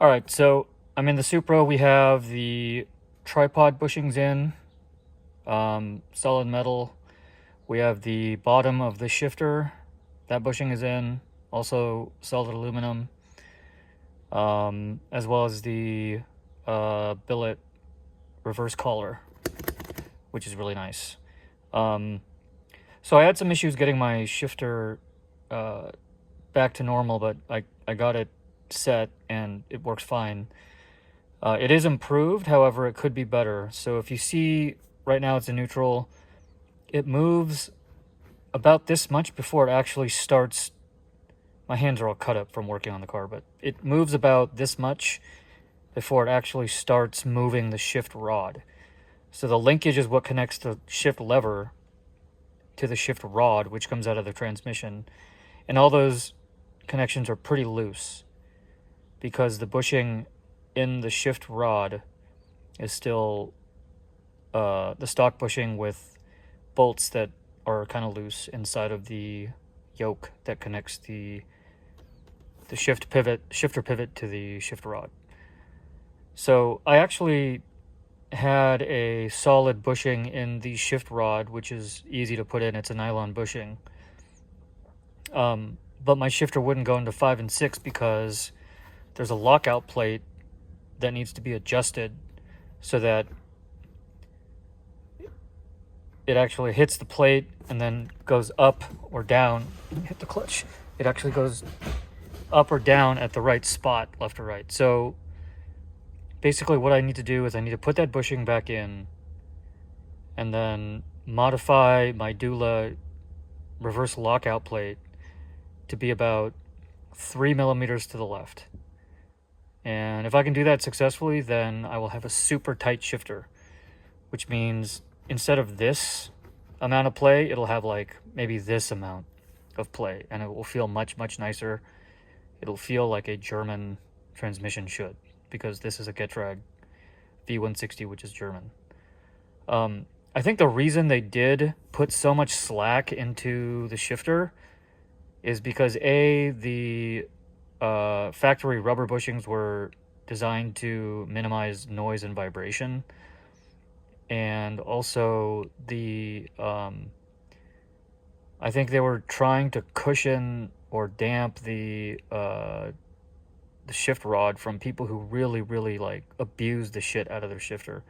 All right, so I'm in the Supra. We have the tripod bushings in, solid metal. We have the bottom of the shifter. That bushing is in, also solid aluminum, as well as the billet reverse collar, which is really nice. So I had some issues getting my shifter back to normal, but I got it set and it works fine. It is improved, however, it could be better. So if you see right now it's in neutral, it moves about this much before it actually starts. My hands are all cut up from working on the car, but it moves about this much before it actually starts moving the shift rod. So the linkage is what connects the shift lever to the shift rod, which comes out of the transmission. And all those connections are pretty loose because the bushing in the shift rod is still the stock bushing with bolts that are kind of loose inside of the yoke that connects the shifter pivot to the shift rod. So I actually had a solid bushing in the shift rod, which is easy to put in. It's a nylon bushing. But my shifter wouldn't go into 5 and 6 because there's a lockout plate that needs to be adjusted so that it actually hits the plate and then goes up or down. Hit the clutch. It actually goes up or down at the right spot, left or right. So basically what I need to do is I need to put that bushing back in and then modify my Dewla reverse lockout plate to be about 3 millimeters to the left. And if I can do that successfully, then I will have a super tight shifter, which means instead of this amount of play, it'll have like maybe this amount of play, and it will feel much, much nicer. It'll feel like a German transmission should, because this is a Getrag V160, which is German. I think the reason they did put so much slack into the shifter is because the factory rubber bushings were designed to minimize noise and vibration, and also I think they were trying to cushion or damp the shift rod from people who really like abuse the shit out of their shifter.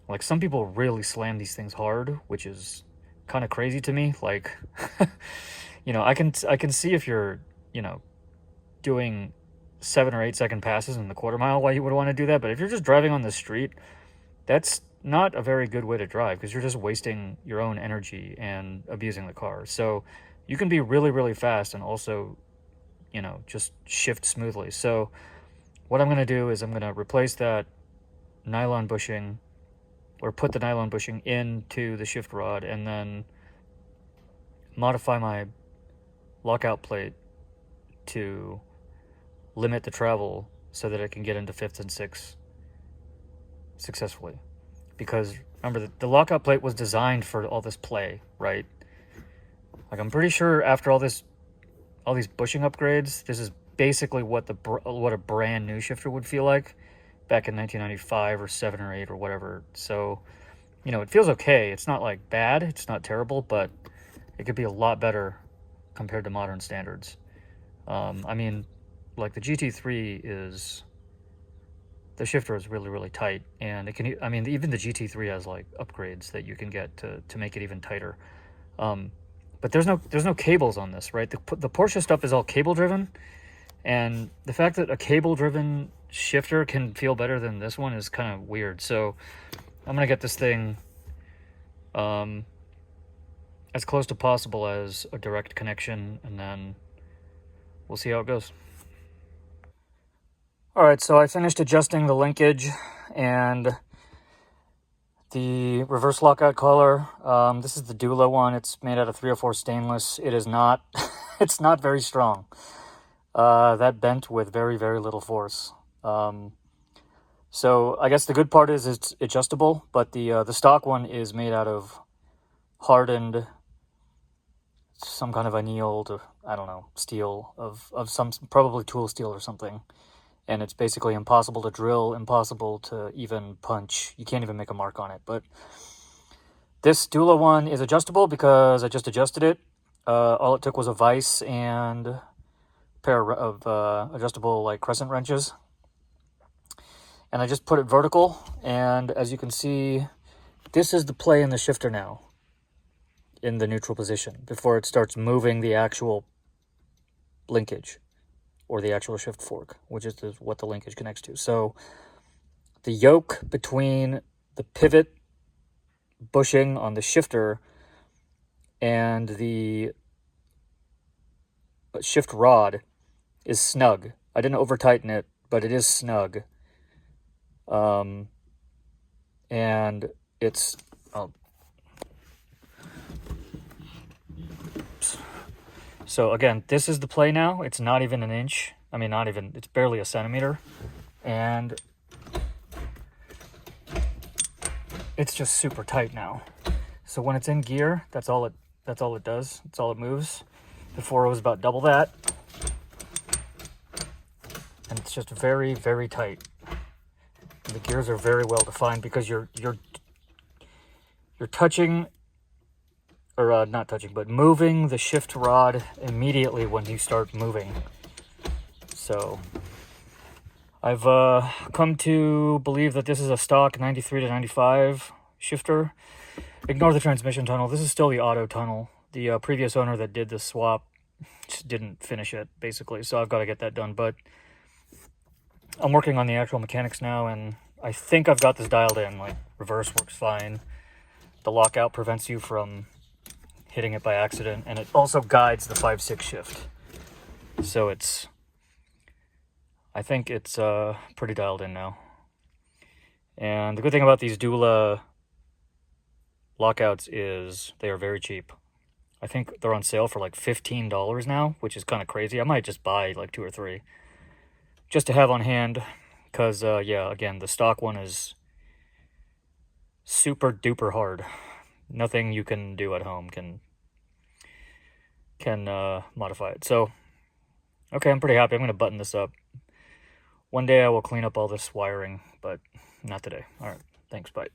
Like, some people really slam these things hard, which is kind of crazy to me. Like, I can see if you're, doing 7 or 8 second passes in the quarter mile why you would want to do that. But if you're just driving on the street, that's not a very good way to drive, because you're just wasting your own energy and abusing the car. So you can be really fast and also, just shift smoothly. So what I'm going to do is I'm going to replace that nylon bushing, or put the nylon bushing into the shift rod, and then modify my lockout plate to limit the travel so that I can get into 5th and 6th successfully. Because remember, the lockout plate was designed for all this play, right? Like, I'm pretty sure after all these bushing upgrades, this is basically what a brand new shifter would feel like back in 1995 or 7 or 8 or whatever. So, it feels okay. It's not like bad, it's not terrible, but it could be a lot better compared to modern standards. Like the GT3 the shifter is really tight, and it can, even the GT3 has like upgrades that you can get to make it even tighter. But there's no cables on this, right? The Porsche stuff is all cable driven, and the fact that a cable driven shifter can feel better than this one is kind of weird. So I'm gonna get this thing as close to possible as a direct connection, and then we'll see how it goes. All right, so I finished adjusting the linkage and the reverse lockout collar. This is the Dewla one. It's made out of 304 stainless. It is not, it's not very strong. That bent with very little force. So I guess the good part is it's adjustable, but the stock one is made out of hardened, some kind of annealed, I don't know, steel of some, probably tool steel or something. and it's basically impossible to drill, impossible to even punch. You can't even make a mark on it. But this Dewla one is adjustable because I just adjusted it. All it took was a vise and a pair of adjustable like crescent wrenches. And I just put it vertical, and as you can see, this is the play in the shifter now, in the neutral position, before it starts moving the actual linkage, or the actual shift fork, which is what the linkage connects to. So the yoke between the pivot bushing on the shifter and the shift rod is snug. I didn't over tighten it, but it is snug. And it's so again, this is the play now. It's not even an inch. I mean, not even, it's barely a centimeter, and it's just super tight now. So when it's in gear, that's all it does. That's all it moves. Before it was about double that, and it's just very, very tight. And the gears are very well defined because you're touching, or not touching, but moving the shift rod immediately when you start moving. So I've come to believe that this is a stock 93 to 95 shifter. Ignore the transmission tunnel. This is still the auto tunnel. The previous owner that did the swap just didn't finish it, basically. So I've got to get that done. But I'm working on the actual mechanics now, and I think I've got this dialed in. Like, reverse works fine. The lockout prevents you from hitting it by accident, and it also guides the 5/6 shift. So I think it's pretty dialed in now. And the good thing about these Dewla lockouts is they are very cheap. I think they're on sale for like $15 now, which is kind of crazy. I might just buy like 2 or 3 just to have on hand, because yeah, again, the stock one is super duper hard. Nothing you can do at home can modify it. So okay, I'm pretty happy. I'm going to button this up. One day I will clean up all this wiring, but not today. All right, thanks, bye.